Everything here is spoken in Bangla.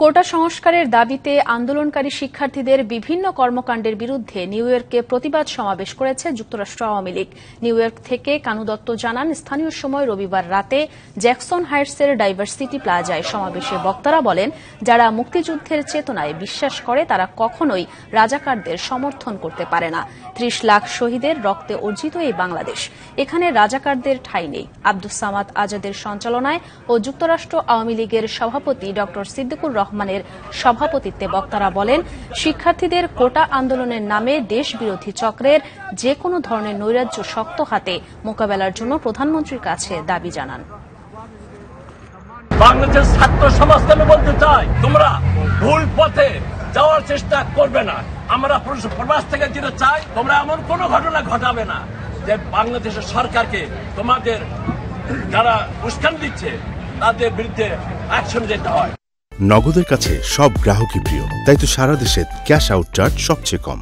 কোটা সংস্কারের দাবিতে আন্দোলনকারী শিক্ষার্থীদের বিভিন্ন কর্মকাণ্ডের বিরুদ্ধে নিউ ইয়র্কে প্রতিবাদ সমাবেশ করেছে যুক্তরাষ্ট্র আওয়ামী লীগ। নিউ ইয়র্ক থেকে কানু দত্ত জানান, স্থানীয় সময় রবিবার রাতে জ্যাকসন হাইটসের ডাইভার্সিটি প্লাজায় সমাবেশে বক্তারা বলেন, যারা মুক্তিযুদ্ধের চেতনায় বিশ্বাস করে তারা কখনোই রাজাকারদের সমর্থন করতে পারে না। ৩০ লাখ শহীদের রক্তে অর্জিত এই বাংলাদেশ, এখানে রাজাকারদের ঠাঁই নেই। আব্দুস সামাদ আজাদের সঞ্চালনায় ও যুক্তরাষ্ট্র আওয়ামী লীগের সভাপতি ড সিদ্দিকুর রহমানের সভাপতিত্বে বক্তারা বলেন, শিক্ষার্থীদের কোটা আন্দোলনের নামে দেশবিরোধী চক্রের যে কোনো ধরনের নৈরাজ্য শক্ত হাতে মোকাবেলার জন্য প্রধানমন্ত্রীর কাছে দাবি জানান। বাংলাদেশের ছাত্র সমাজকে আমি বলতে চাই, তোমরা ভুল পথে যাওয়ার চেষ্টা করবে না। আমরা প্রবাস থেকে যেটা চাই, তোমরা এমন কোন ঘটনা ঘটাবে না যে বাংলাদেশের সরকারকে তোমাদের যারা উস্কান দিচ্ছে তাদের বিরুদ্ধে অ্যাকশন যেতে হয়। নগদের কাছে সব গ্রাহকই প্রিয়, তাই তো সারা দেশে ক্যাশ আউট চার্জ সবচেয়ে কম।